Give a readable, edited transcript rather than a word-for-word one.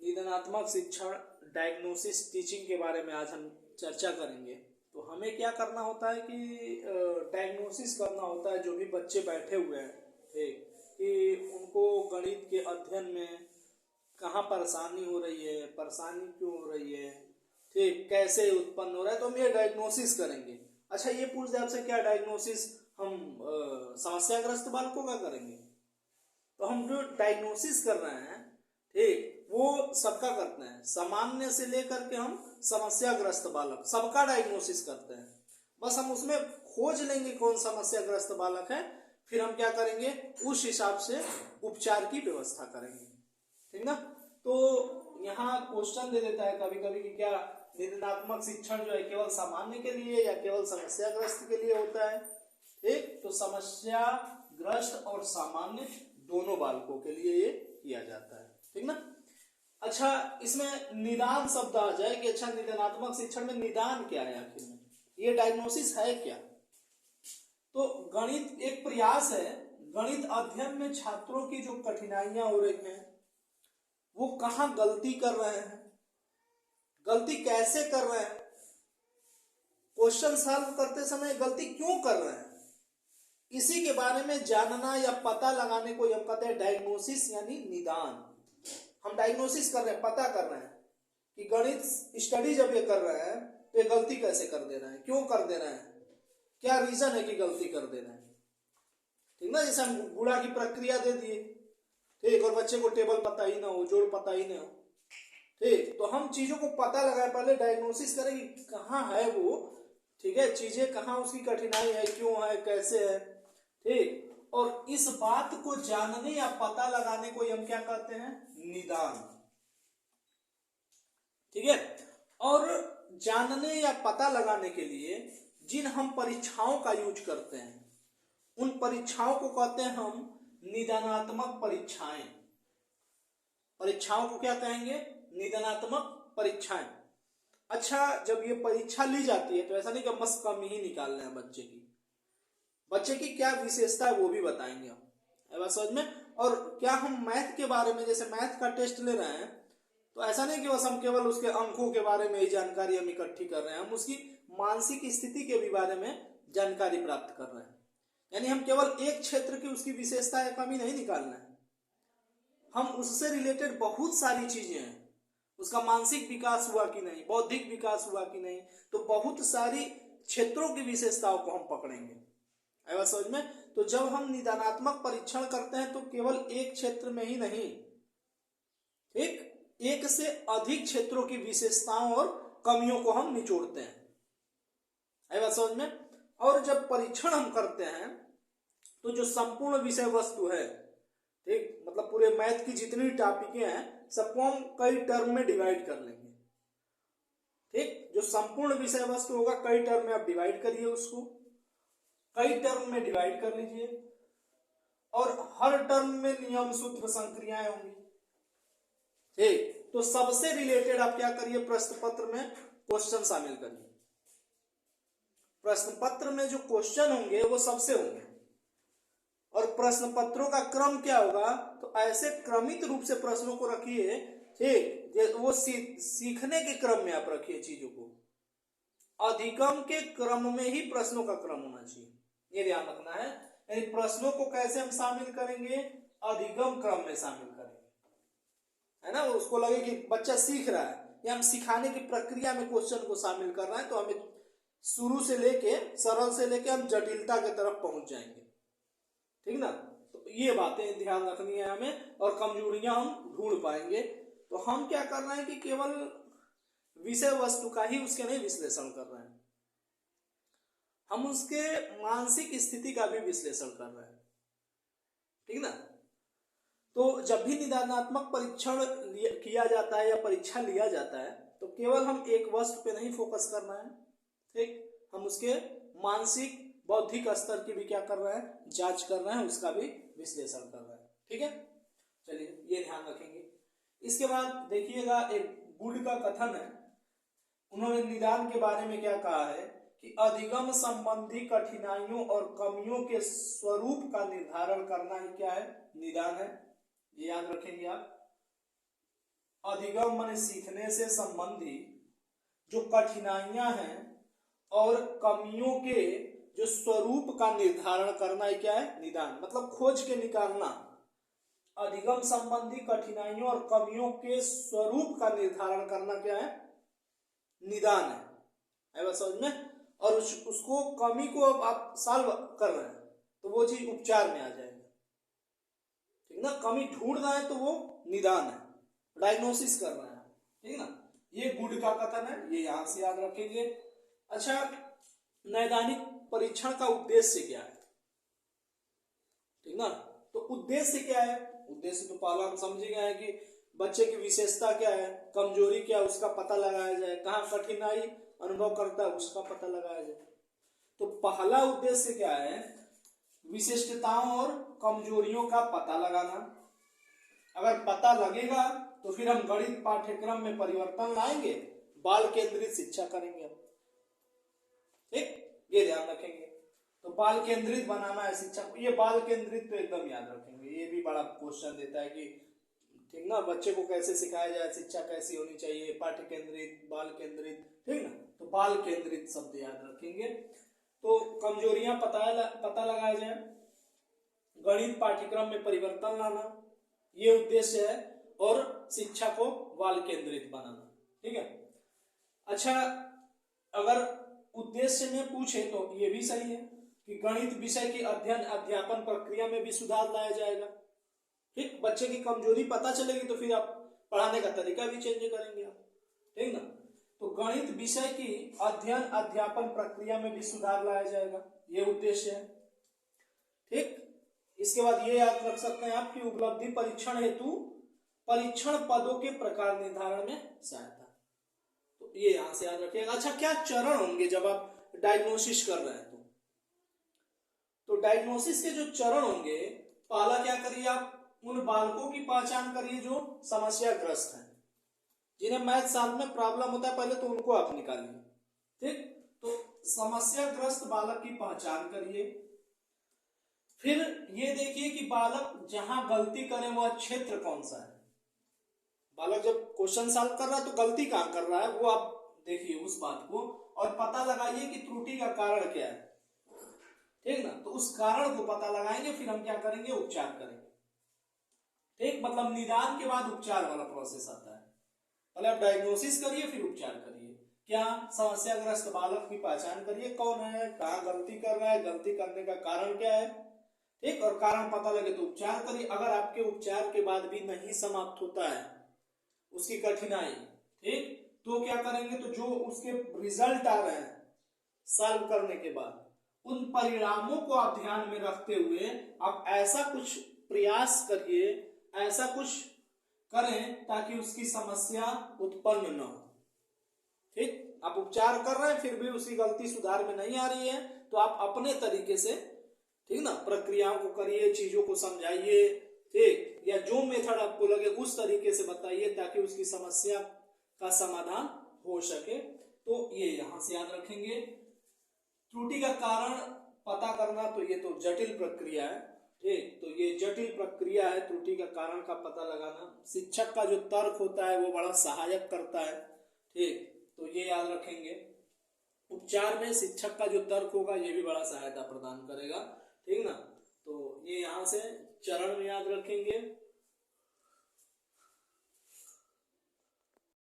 निदानात्मक शिक्षण diagnosis teaching के बारे में आज हम चर्चा करेंगे। तो हमें क्या करना होता है कि डायग्नोसिस करना होता है जो भी बच्चे बैठे हुए हैं, ठीक, कि उनको गणित के अध्ययन में कहाँ परेशानी हो रही है, परेशानी क्यों हो रही है, ठीक, कैसे उत्पन्न हो रहा है, तो हम ये डायग्नोसिस करेंगे। अच्छा, ये पूछ दे आपसे, क्या डायग्नोसिस हम समस्याग्रस्त बालकों का करेंगे? तो हम जो डायग्नोसिस कर रहे हैं, ठीक, वो सबका करते हैं, सामान्य से लेकर के हम समस्याग्रस्त बालक सबका डायग्नोसिस करते हैं। बस हम उसमें खोज लेंगे कौन समस्याग्रस्त बालक है, फिर हम क्या करेंगे, उस हिसाब से उपचार की व्यवस्था करेंगे, ठीक ना। तो यहाँ क्वेश्चन दे देता है कभी कभी कि क्या निदानात्मक शिक्षण जो है केवल सामान्य के लिए या केवल समस्याग्रस्त के लिए होता है, ठीक। तो समस्याग्रस्त और सामान्य दोनों बालकों के लिए ये किया जाता है, ठीक ना। अच्छा, इसमें निदान शब्द आ जाए कि अच्छा निदानात्मक शिक्षण में निदान क्या है, आखिर में ये डायग्नोसिस है क्या? तो गणित एक प्रयास है, गणित अध्ययन में छात्रों की जो कठिनाइयां हो रही हैं वो कहाँ गलती कर रहे हैं, गलती कैसे कर रहे हैं, क्वेश्चन सॉल्व करते समय गलती क्यों कर रहे हैं, इसी के बारे में जानना या पता लगाने को हम कहते हैं डायग्नोसिस यानी निदान। हम डायग्नोसिस कर रहे हैं, पता कर रहे हैं कि गणित स्टडी जब ये कर रहे हैं तो ये गलती कैसे कर दे रहे हैं, क्यों कर दे रहे हैं, क्या रीजन है कि गलती कर दे रहे हैं, ठीक ना। जैसे हम गुणा की प्रक्रिया दे दिए, ठीक, और बच्चे को टेबल पता ही ना हो, जोड़ पता ही ना हो, ठीक, तो हम चीजों को पता लगाए, पहले डायग्नोसिस करें कि कहाँ है वो, ठीक है, चीजें कहाँ उसकी कठिनाई है, क्यों है, कैसे है, ठीक। और इस बात को जानने या पता लगाने को हम क्या कहते हैं, निदान, ठीक है। और जानने या पता लगाने के लिए जिन हम परीक्षाओं का यूज करते हैं उन परीक्षाओं को कहते हैं हम निदानात्मक परीक्षाएं। परीक्षाओं को क्या कहेंगे, निदानात्मक परीक्षाएं। अच्छा, जब ये परीक्षा ली जाती है तो ऐसा नहीं कि बस कम ही निकालना है बच्चे की क्या विशेषता है वो भी बताएंगे हम, बात समझ में। और क्या हम मैथ के बारे में, जैसे मैथ का टेस्ट ले रहे हैं तो ऐसा नहीं कि बस हम केवल उसके अंकों के बारे में ही जानकारी हम इकट्ठी कर रहे हैं, हम उसकी मानसिक स्थिति के भी बारे में जानकारी प्राप्त कर रहे हैं। यानी हम केवल एक क्षेत्र की उसकी विशेषता या कमी नहीं निकालना है, हम उससे रिलेटेड बहुत सारी चीजें हैं, उसका मानसिक विकास हुआ कि नहीं, बौद्धिक विकास हुआ कि नहीं, तो बहुत सारी क्षेत्रों की विशेषताओं को हम पकड़ेंगे, है समझ में। तो जब हम निदानात्मक परीक्षण करते हैं तो केवल एक क्षेत्र में ही नहीं, ठीक, एक से अधिक क्षेत्रों की विशेषताओं और कमियों को हम निचोड़ते हैं, है बात समझ में। और जब परीक्षण हम करते हैं तो जो संपूर्ण विषय वस्तु है, ठीक, मतलब पूरे मैथ की जितनी टॉपिकें हैं सबको हम कई टर्म में डिवाइड कर लेंगे, ठीक। जो संपूर्ण विषय वस्तु होगा कई टर्म में आप डिवाइड करिए, उसको कई टर्म में डिवाइड कर लीजिए, और हर टर्म में नियम सूत्र संक्रियाएं होंगी, ठीक। तो सबसे रिलेटेड आप क्या करिए, प्रश्न पत्र में क्वेश्चन शामिल करिए। प्रश्न पत्र में जो क्वेश्चन होंगे वो सबसे होंगे, और प्रश्न पत्रों का क्रम क्या होगा, तो ऐसे क्रमित रूप से प्रश्नों को रखिए, ठीक, वो सीखने के क्रम में आप रखिए चीजों को, अधिगम के क्रम में ही प्रश्नों का क्रम होना चाहिए, ये ध्यान रखना है। यानी प्रश्नों को कैसे हम शामिल करेंगे, अधिगम क्रम में शामिल करेंगे, है ना। उसको लगे कि बच्चा सीख रहा है या हम सिखाने की प्रक्रिया में क्वेश्चन को शामिल कर रहे हैं, तो हमें शुरू से लेके सरल से लेके हम जटिलता की तरफ पहुंच जाएंगे, ठीक ना। तो ये बातें ध्यान रखनी है हमें, और कमजोरियां हम ढूंढ पाएंगे। तो हम क्या कर रहे हैं कि केवल विषय वस्तु का ही उसके नहीं विश्लेषण कर रहे हैं, हम उसके मानसिक स्थिति का भी विश्लेषण कर रहे हैं, ठीक ना। तो जब भी निदानात्मक परीक्षण किया जाता है या परीक्षा लिया जाता है तो केवल हम एक वस्तु पे नहीं फोकस करना है, ठीक, हम उसके मानसिक बौद्धिक स्तर की भी क्या कर रहे हैं, जांच कर रहे हैं, उसका भी विश्लेषण कर रहे हैं, ठीक है। चलिए, ये ध्यान रखेंगे। इसके बाद देखिएगा, एक गुड का कथन है, उन्होंने निदान के बारे में क्या कहा है कि अधिगम संबंधी कठिनाइयों और कमियों के स्वरूप का निर्धारण करना ही क्या है, निदान है, ये याद रखेंगे आप। अधिगम माने सीखने से संबंधी जो कठिनाइयां हैं और कमियों के जो स्वरूप का निर्धारण करना है क्या है, निदान, मतलब खोज के निकालना। अधिगम संबंधी कठिनाइयों और कमियों के स्वरूप का निर्धारण करना क्या है, निदान है बस समझ में। और उसको कमी को अब आप सॉल्व कर रहे हैं तो वो चीज उपचार में आ जाएगा, ठीक ना। कमी ढूंढ रहा है तो वो निदान है, डायग्नोसिस कर रहा है, ठीक ना। ये गुड का कथन है, ये यहां से याद रखेंगे। अच्छा, नैदानिक परीक्षण का उद्देश्य क्या है, ठीक ना। तो उद्देश्य क्या है, उद्देश्य तो पहला हम समझ गए हैं कि बच्चे की विशेषता क्या है, कमजोरी क्या है उसका पता लगाया जाए, कहाँ कठिनाई अनुभव करता है उसका पता लगाया जाए। तो पहला उद्देश्य क्या है, विशिष्टताओं और कमजोरियों का पता लगाना। अगर पता लगेगा तो फिर हम गणित पाठ्यक्रम में परिवर्तन लाएंगे, बाल केंद्रित शिक्षा करेंगे, ठीक, ये ध्यान रखेंगे। तो बाल केंद्रित बनाना है शिक्षा को, ये बाल केंद्रित तो एकदम याद रखेंगे, ये भी बड़ा क्वेश्चन देता है कि ठीक ना, बच्चे को कैसे सिखाया जाए, शिक्षा कैसी होनी चाहिए, पाठ्य केंद्रित, बाल केंद्रित, ठीक ना। तो बाल केंद्रित शब्द याद रखेंगे। तो कमजोरियां पता लगाया जाए, गणित पाठ्यक्रम में परिवर्तन लाना, ये उद्देश्य है, और शिक्षा को बाल केंद्रित बनाना, ठीक है। अच्छा, अगर उद्देश्य में पूछे तो ये भी सही है कि गणित विषय की अध्ययन अध्यापन प्रक्रिया में भी सुधार लाया जाएगा, ठीक। बच्चे की कमजोरी पता चलेगी तो फिर आप पढ़ाने का तरीका भी चेंज करेंगे आप, ठीक ना। तो गणित विषय की अध्ययन अध्यापन प्रक्रिया में भी सुधार लाया जाएगा, ये उद्देश्य है, ठीक। इसके बाद ये याद रख सकते हैं आप कि उपलब्धि परीक्षण हेतु परीक्षण पदों के प्रकार निर्धारण में सहायता, तो ये यहां से याद रखिएगा। अच्छा, क्या चरण होंगे जब आप डायग्नोसिस कर रहे हैं तो डायग्नोसिस के जो चरण होंगे, पहला क्या करिए, आप उन बालकों की पहचान करिए जो समस्याग्रस्त हैं, जिन्हें मैथ सॉल्व में प्रॉब्लम होता है, पहले तो उनको आप निकालिए, ठीक। तो समस्याग्रस्त बालक की पहचान करिए। फिर ये देखिए कि बालक जहां गलती करे वह क्षेत्र कौन सा है। बालक जब क्वेश्चन सॉल्व कर रहा है तो गलती कहां कर रहा है वो आप देखिए उस बात को, और पता लगाइए कि त्रुटि का कारण क्या है, ठीक ना। तो उस कारण को पता लगाएंगे, फिर हम क्या करेंगे, उपचार करेंगे, ठीक। मतलब निदान के बाद उपचार वाला प्रोसेस आता है। पहले आप डायग्नोसिस करिए फिर उपचार करिए। क्या, समस्याग्रस्त बालक की पहचान करिए, कौन है, कहाँ गलती कर रहा है, गलती करने का कारण क्या है, ठीक। और कारण पता लगे तो उपचार करिए। अगर आपके उपचार के बाद भी नहीं समाप्त होता है उसकी कठिनाई, ठीक, तो क्या करेंगे, तो जो उसके रिजल्ट आ रहे हैं सॉल्व करने के बाद, उन परिणामों को आप ध्यान में रखते हुए आप ऐसा कुछ प्रयास करिए, ऐसा कुछ करें ताकि उसकी समस्या उत्पन्न न हो, ठीक। आप उपचार कर रहे हैं फिर भी उसकी गलती सुधार में नहीं आ रही है तो आप अपने तरीके से, ठीक ना, प्रक्रियाओं को करिए, चीजों को समझाइए, ठीक, या जो मेथड आपको लगे उस तरीके से बताइए ताकि उसकी समस्या का समाधान हो सके। तो ये यहां से याद रखेंगे। त्रुटि का कारण पता करना, तो ये तो जटिल प्रक्रिया है, ठीक। तो ये जटिल प्रक्रिया है, त्रुटि का कारण का पता लगाना। शिक्षक का जो तर्क होता है वो बड़ा सहायक करता है, ठीक। तो ये याद रखेंगे। उपचार में शिक्षक का जो तर्क होगा ये भी बड़ा सहायता प्रदान करेगा, ठीक ना। तो ये यहाँ से चरण में याद रखेंगे।